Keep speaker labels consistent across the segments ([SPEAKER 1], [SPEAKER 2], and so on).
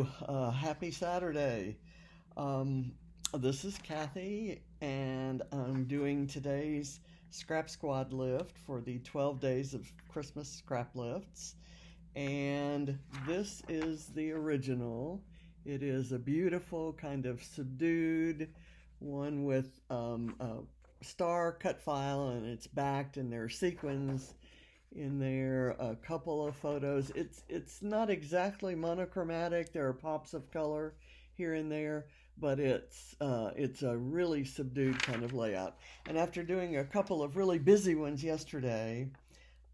[SPEAKER 1] Happy Saturday. Um, this is Kathy, and I'm doing today's Scrap Squad lift for the 12 Days of Christmas Scrap Lifts. And this is the original. It is a beautiful, kind of subdued one with a star cut file, and it's backed, and there are sequins in there, a couple of photos. It's not exactly monochromatic. There are pops of color here and there, but it's a really subdued kind of layout. And after doing a couple of really busy ones yesterday,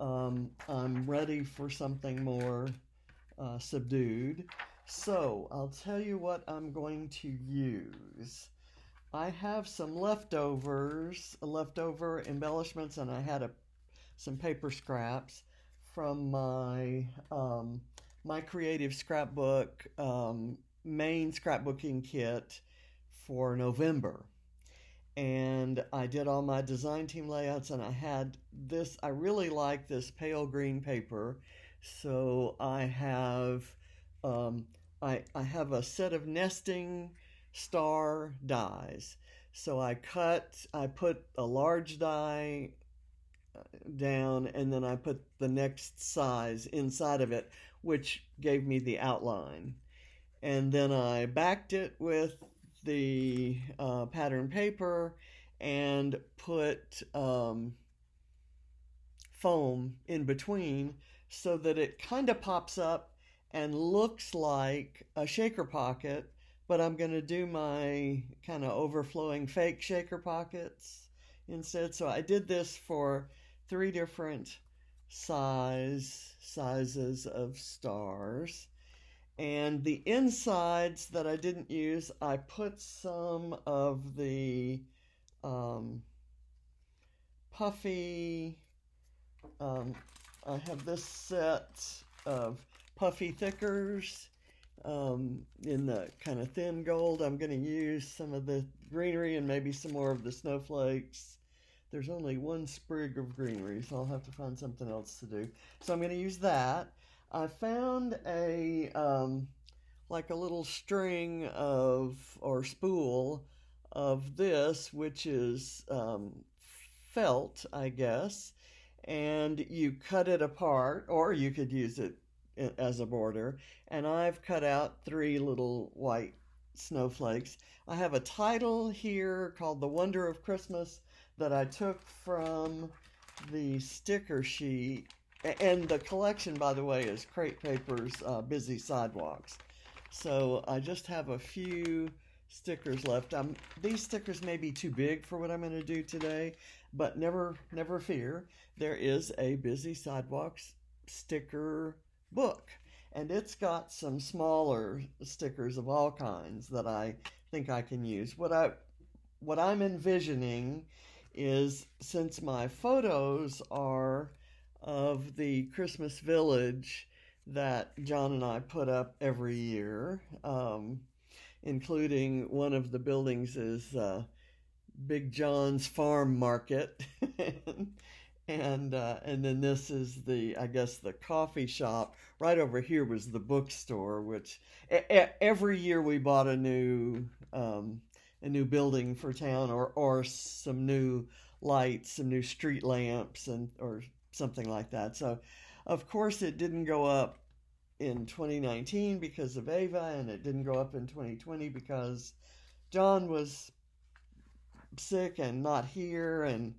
[SPEAKER 1] I'm ready for something more subdued. So I'll tell you what I'm going to use. I have some leftover embellishments, and I had some paper scraps from my Creative Scrapbook main scrapbooking kit for November. And I did all my design team layouts, and I had this. I really like this pale green paper, so um, I have a set of nesting star dies. So I put a large die down, and then I put the next size inside of it, which gave me the outline. And then I backed it with the pattern paper and put foam in between so that it kind of pops up and looks like a shaker pocket, but I'm going to do my kind of overflowing fake shaker pockets instead. So I did this for three different sizes of stars. And the insides that I didn't use, I put some of the puffy, I have this set of puffy thickers in the kind of thin gold. I'm going to use some of the greenery and maybe some more of the snowflakes. There's only one sprig of greenery, so I'll have to find something else to do. So I'm going to use that. I found like a little string or spool of this, which is felt, I guess, and you cut it apart, or you could use it as a border. And I've cut out three little white snowflakes. I have a title here called "The Wonder of Christmas" that I took from the sticker sheet. And the collection, by the way, is Crate Paper's Busy Sidewalks. So I just have a few stickers left. These stickers may be too big for what I'm going to do today, but never fear. There is a Busy Sidewalks sticker book, and it's got some smaller stickers of all kinds that I think I can use. What I'm envisioning is, since my photos are of the Christmas village that John and I put up every year, including one of the buildings is Big John's Farm Market, and then this is I guess the coffee shop. Right over here was the bookstore, which every year we bought a new building for town, or some new lights, some new street lamps, or something like that. So, of course, it didn't go up in 2019 because of Ava, and it didn't go up in 2020 because John was sick and not here. And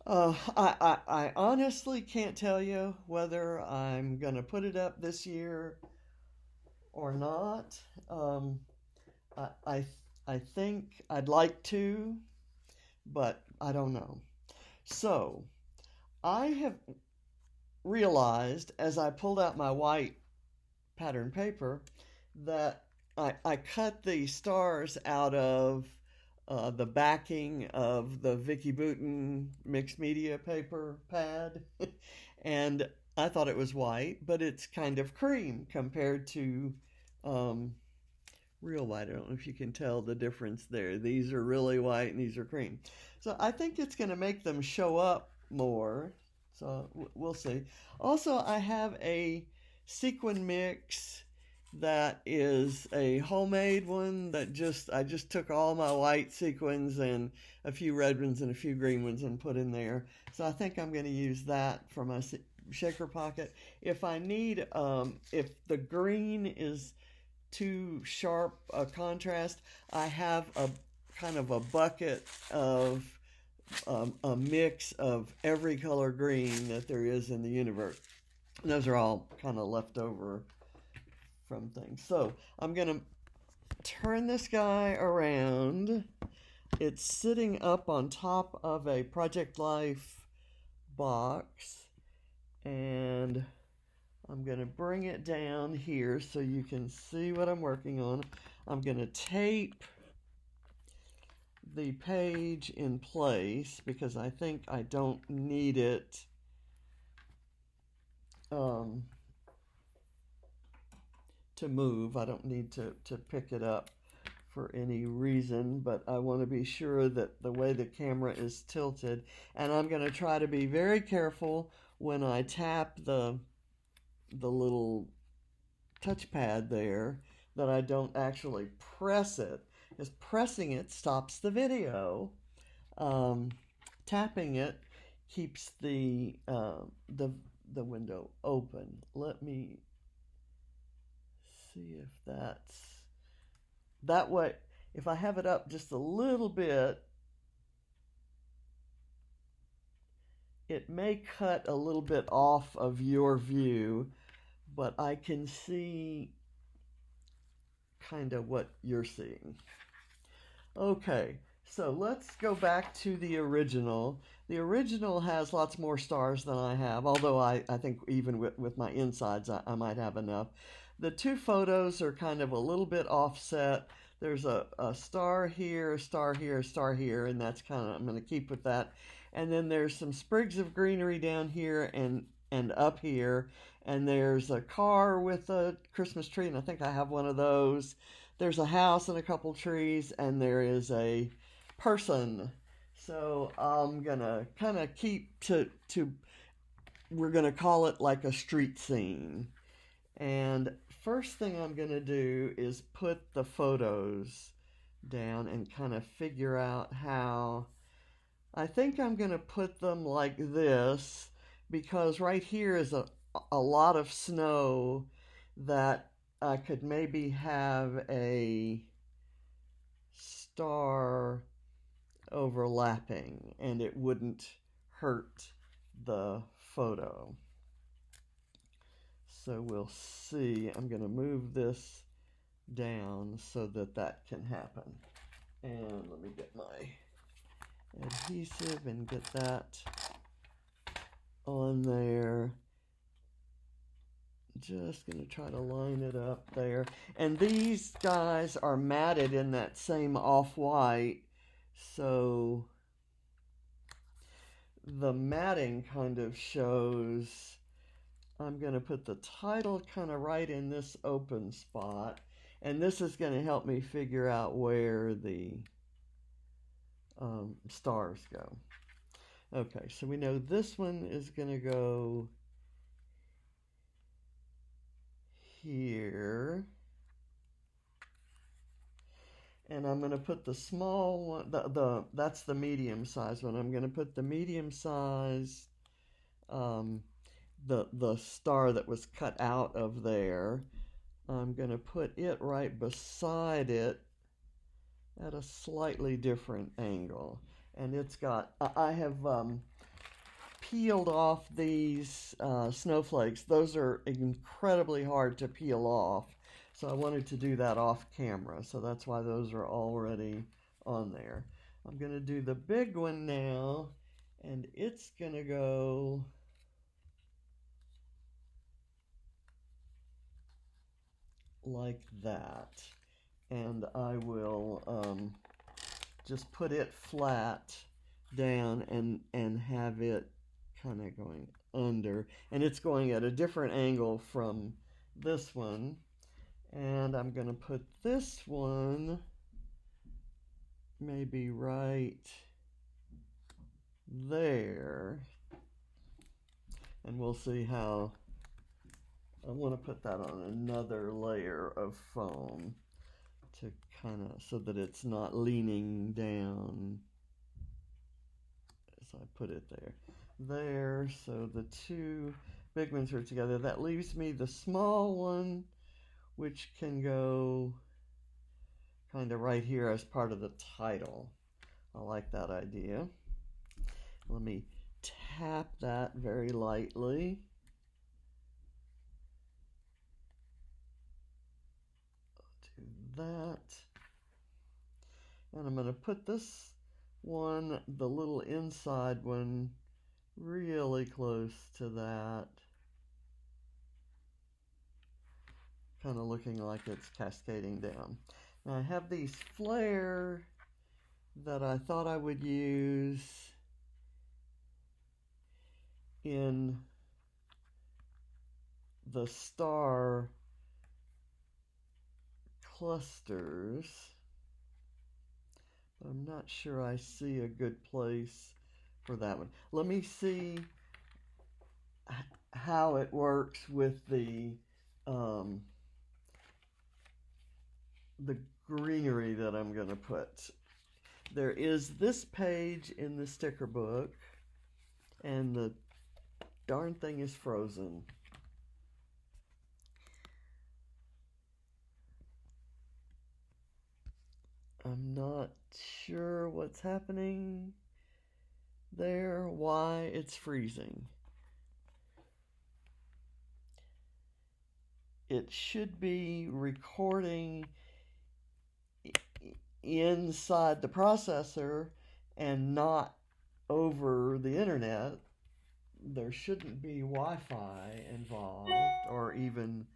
[SPEAKER 1] I honestly can't tell you whether I'm going to put it up this year or not. I think I'd like to, but I don't know. So I have realized, as I pulled out my white pattern paper, that I cut the stars out of the backing of the Vicky Boutin mixed media paper pad. And I thought it was white, but it's kind of cream compared to real white. I don't know if you can tell the difference there. These are really white and these are cream. So I think it's going to make them show up more. So we'll see. Also, I have a sequin mix that is a homemade one that I just took all my white sequins and a few red ones and a few green ones and put in there. So I think I'm going to use that for my shaker pocket. If I need, if the green is too sharp a contrast, I have a kind of a bucket of a mix of every color green that there is in the universe. And those are all kind of left over from things. So I'm going to turn this guy around. It's sitting up on top of a Project Life box, and I'm going to bring it down here so you can see what I'm working on. I'm going to tape the page in place because I think I don't need it to move. I don't need to pick it up for any reason, but I want to be sure that the way the camera is tilted, and I'm going to try to be very careful when I tap the little touchpad there that I don't actually press it, because pressing it stops the video. Tapping it keeps the window open. Let me see if that's that way. If I have it up just a little bit, it may cut a little bit off of your view, but I can see kind of what you're seeing. Okay, so let's go back to the original. The original has lots more stars than I have, although I think even with my insides I might have enough. The two photos are kind of a little bit offset. There's a star here, a star here, a star here, and that's kind of, I'm going to keep with that. And then there's some sprigs of greenery down here and up here. And there's a car with a Christmas tree, and I think I have one of those. There's a house and a couple trees, and there is a person. So I'm going to kind of keep to we're going to call it like a street scene. And first thing I'm going to do is put the photos down and kind of figure out how. I think I'm going to put them like this because right here is a lot of snow that I could maybe have a star overlapping and it wouldn't hurt the photo. So we'll see. I'm going to move this down so that that can happen. And let me get my adhesive and get that on there. Just going to try to line it up there. And these guys are matted in that same off-white, so the matting kind of shows. I'm going to put the title kind of right in this open spot, and this is going to help me figure out where the stars go. Okay, so we know this one is going to go here, and I'm going to put the small one, that's the medium size one. I'm going to put the medium size, the star that was cut out of there. I'm going to put it right beside it at a slightly different angle. And it's got, I have peeled off these snowflakes. Those are incredibly hard to peel off. So I wanted to do that off camera. So that's why those are already on there. I'm going to do the big one now, and it's going to go like that. And I will just put it flat down and have it kind of going under, and it's going at a different angle from this one. And I'm going to put this one maybe right there, and we'll see how I want to put that on another layer of foam to kind of, so that it's not leaning down as I put it there. So the two big ones are together. That leaves me the small one, which can go kind of right here as part of the title. I like that idea. Let me tap that very lightly. Do that. And I'm going to put this one, the little inside one, really close to that. Kind of looking like it's cascading down. Now I have these flare that I thought I would use in the star clusters. But I'm not sure I see a good place for that one. Let me see how it works with the greenery that I'm going to put. There is this page in the sticker book, and the darn thing is frozen. I'm not sure what's happening there, why it's freezing. It should be recording inside the processor and not over the internet. There shouldn't be Wi-Fi involved or even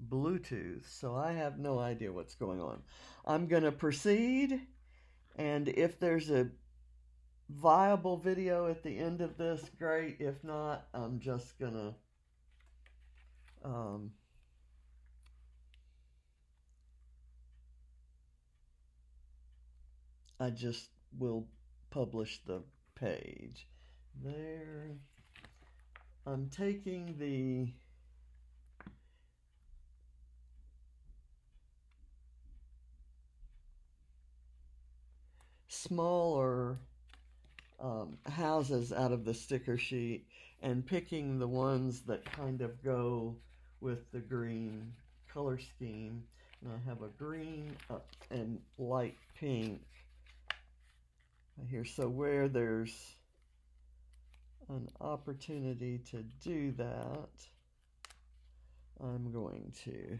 [SPEAKER 1] Bluetooth, so I have no idea what's going on. I'm going to proceed, and if there's a viable video at the end of this, great. If not, I'm just going to I just will publish the page. There. I'm taking the smaller houses out of the sticker sheet and picking the ones that kind of go with the green color scheme. And I have a green and light pink here. So where there's an opportunity to do that, I'm going to,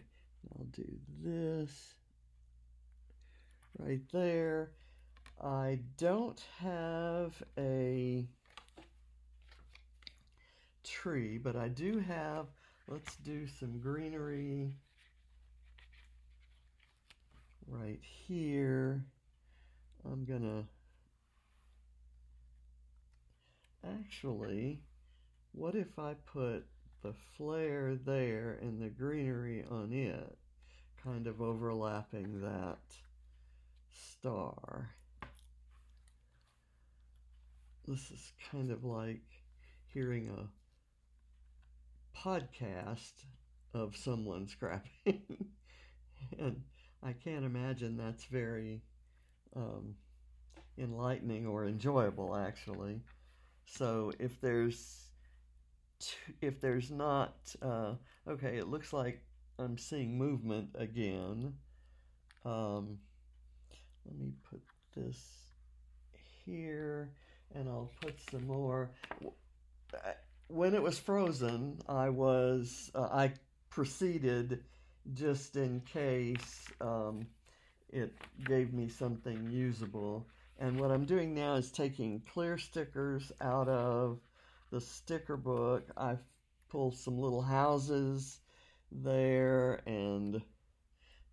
[SPEAKER 1] I'll do this right there. I don't have a tree, but I do have, let's do some greenery right here. I'm gonna, actually, what if I put the flare there and the greenery on it, kind of overlapping that star. This is kind of like hearing a podcast of someone scrapping. And I can't imagine that's very enlightening or enjoyable, actually. So if there's not, okay, it looks like I'm seeing movement again. Let me put this here, and I'll put some more. When it was frozen, I proceeded just in case it gave me something usable. And what I'm doing now is taking clear stickers out of the sticker book. I've pulled some little houses there, and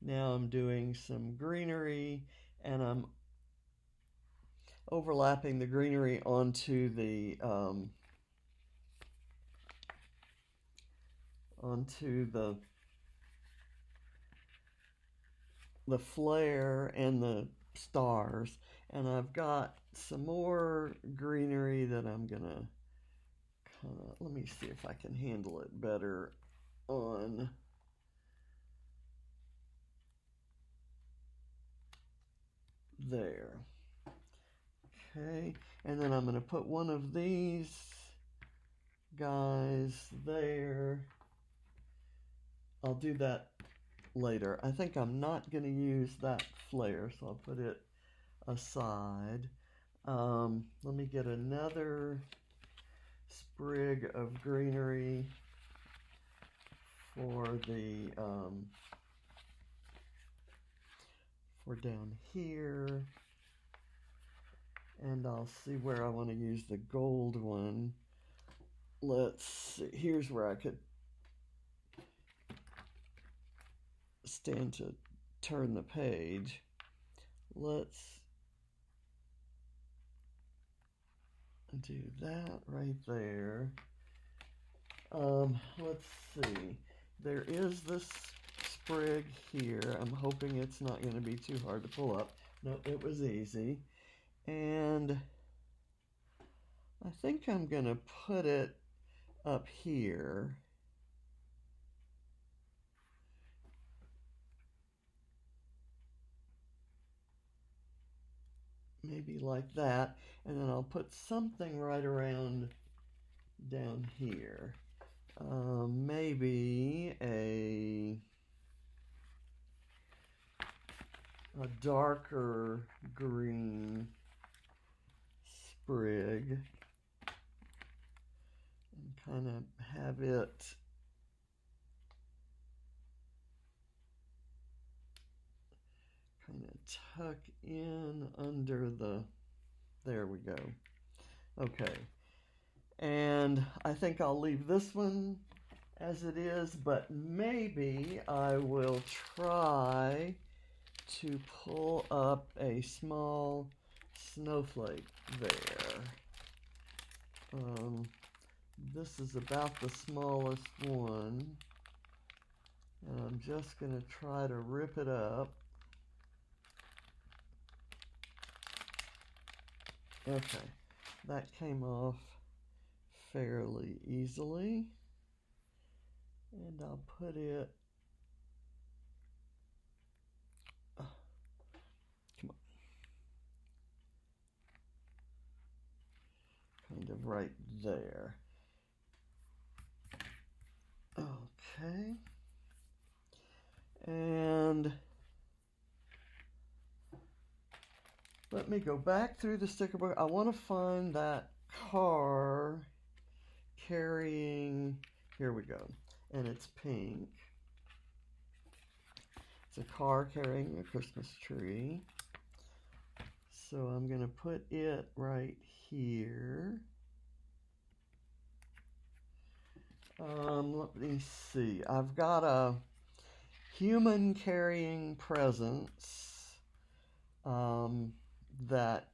[SPEAKER 1] now I'm doing some greenery, and I'm overlapping the greenery onto the flare and the stars. And I've got some more greenery that I'm gonna let me see if I can handle it better on there. Okay, and then I'm going to put one of these guys there. I'll do that later. I think I'm not going to use that flare, so I'll put it aside. Let me get another sprig of greenery for the for down here, and I'll see where I want to use the gold one. Let's see, here's where I could stand to turn the page. Let's do that right there. Let's see. There is this sprig here. I'm hoping it's not going to be too hard to pull up. No, it was easy. And I think I'm going to put it up here. Maybe like that. And then I'll put something right around down here. Maybe a darker green sprig, and kind of have it kind of tuck in under the, there we go. Okay, and I think I'll leave this one as it is, but maybe I will try to pull up a small snowflake there. This is about the smallest one, and I'm just going to try to rip it up. Okay, that came off fairly easily, and I'll put it, come on, kind of right there. Okay, and let me go back through the sticker book. I want to find that car carrying, here we go, and it's pink. It's a car carrying a Christmas tree. So I'm going to put it right here. Let me see. I've got a human carrying presents that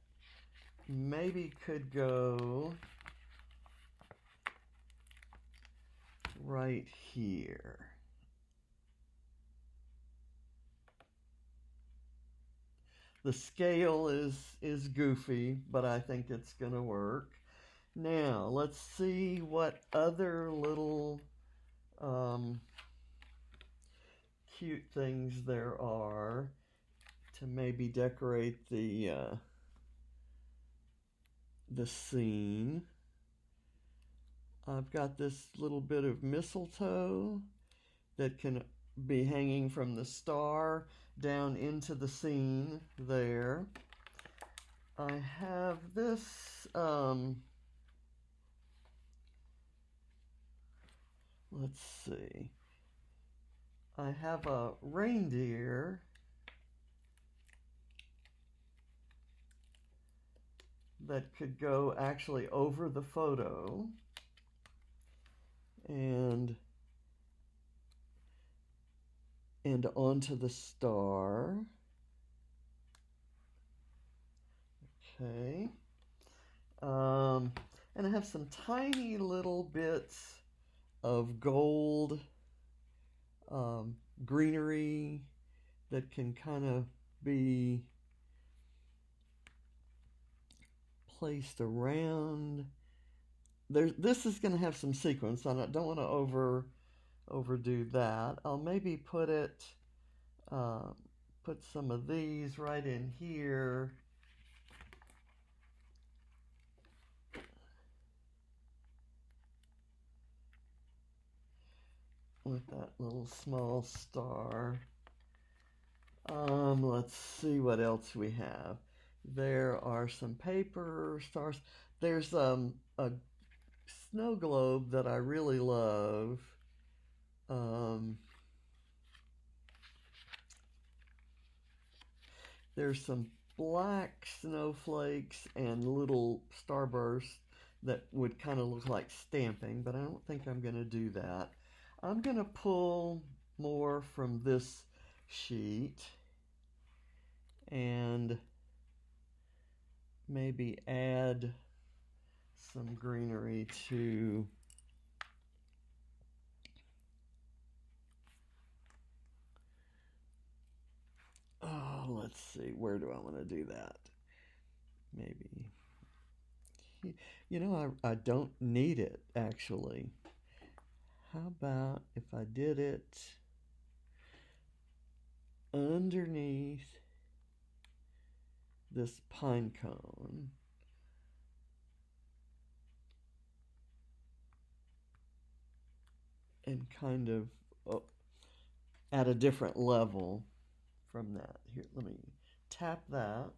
[SPEAKER 1] maybe could go right here. The scale is goofy, but I think it's going to work. Now, let's see what other little cute things there are to maybe decorate the scene. I've got this little bit of mistletoe that can be hanging from the star down into the scene there. I have this, let's see. I have a reindeer that could go actually over the photo and onto the star. Okay. And I have some tiny little bits of gold greenery that can kind of be placed around. This is going to have some sequins, so I don't want to overdo that. I'll maybe put it, uh, put some of these right in here. With that little small star. Let's see what else we have. There are some paper stars. There's a snow globe that I really love. There's some black snowflakes and little starbursts that would kind of look like stamping, but I don't think I'm going to do that. I'm going to pull more from this sheet and maybe add some greenery to let's see, where do I want to do that? Maybe, you know, I don't need it actually. How about if I did it underneath this pine cone? And kind of at a different level from that. Here, let me tap that.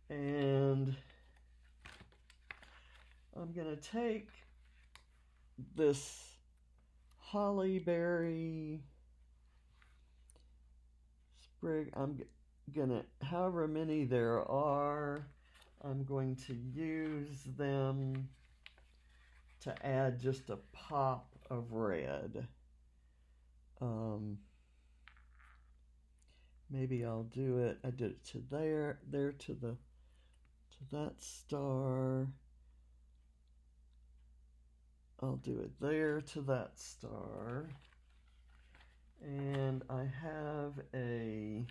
[SPEAKER 1] And I'm going to take this holly berry sprig. I'm going to, however many there are, I'm going to use them to add just a pop of red. Maybe I'll do it. I did it to there to that star. I'll do it there to that star. And I have a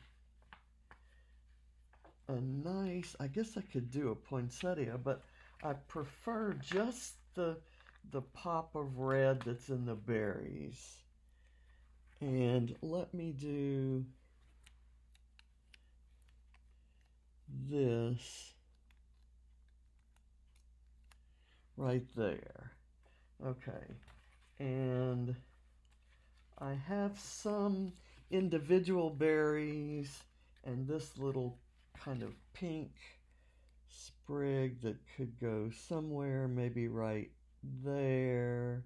[SPEAKER 1] nice, I guess I could do a poinsettia, but I prefer just the pop of red that's in the berries. And let me do this right there. Okay, and I have some individual berries and this little kind of pink sprig that could go somewhere, maybe right there.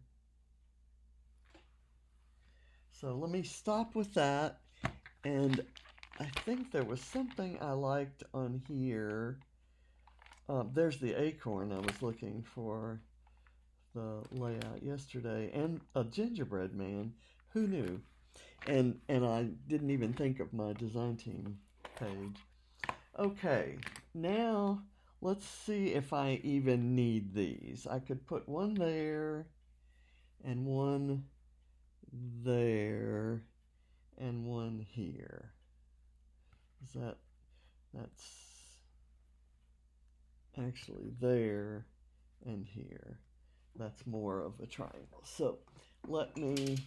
[SPEAKER 1] So let me stop with that. And I think there was something I liked on here. There's the acorn I was looking for, the layout yesterday, and a gingerbread man. Who knew? And I didn't even think of my design team page. Okay, now let's see if I even need these. I could put one there and one there and one here. Is that's actually there and here. That's more of a triangle. So let me,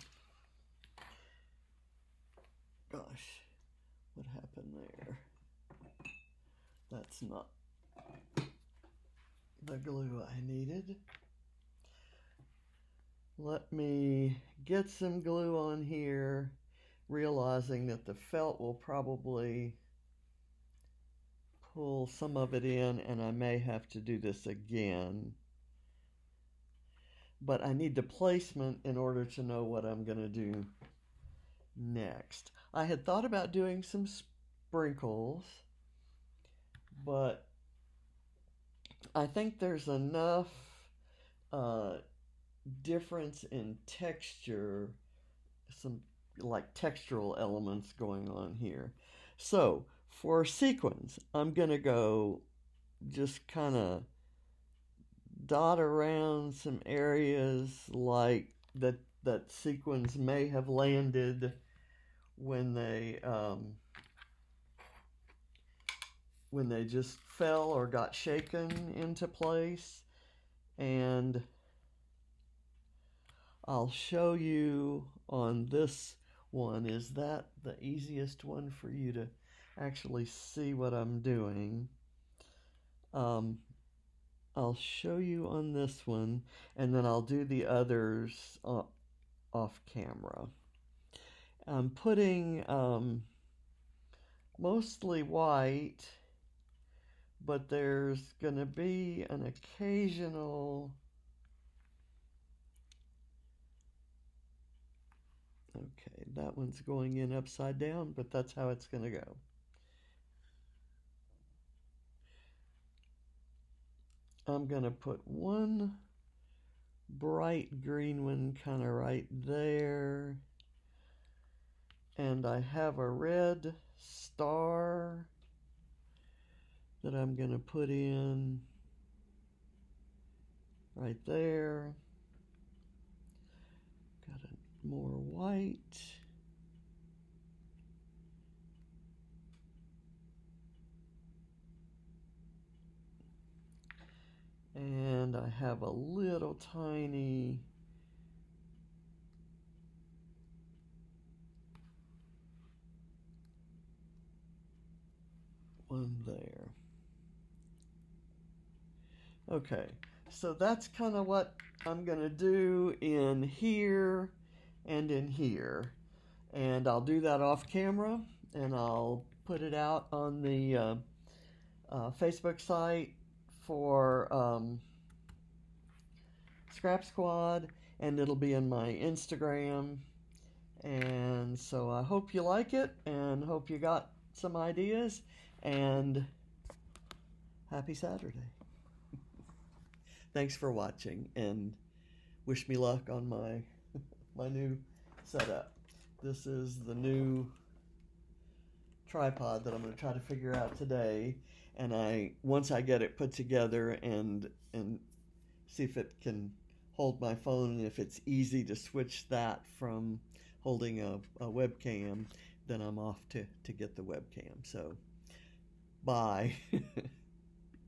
[SPEAKER 1] gosh, what happened there? That's not the glue I needed. Let me get some glue on here, realizing that the felt will probably pull some of it in and I may have to do this again. But I need the placement in order to know what I'm going to do next. I had thought about doing some sprinkles, but I think there's enough difference in texture, some like textural elements going on here. So for sequins, I'm going to go just kind of dot around some areas like that sequins may have landed when they just fell or got shaken into place. And I'll show you on this one. Is that the easiest one for you to actually see what I'm doing? Um, I'll show you on this one, and then I'll do the others off camera. I'm putting mostly white, but there's going to be an occasional. Okay, that one's going in upside down, but that's how it's going to go. I'm going to put one bright green one kind of right there. And I have a red star that I'm going to put in right there. Got more white. And I have a little tiny one there. Okay, so that's kind of what I'm going to do in here and in here. And I'll do that off camera, and I'll put it out on the Facebook site for Scrap Squad, and it'll be in my Instagram. And so I hope you like it, and hope you got some ideas, and happy Saturday. Thanks for watching, and wish me luck on my new setup. This is the new tripod that I'm going to try to figure out today, and once I get it put together and see if it can hold my phone, and if it's easy to switch that from holding a webcam, then I'm off to get the webcam. So bye.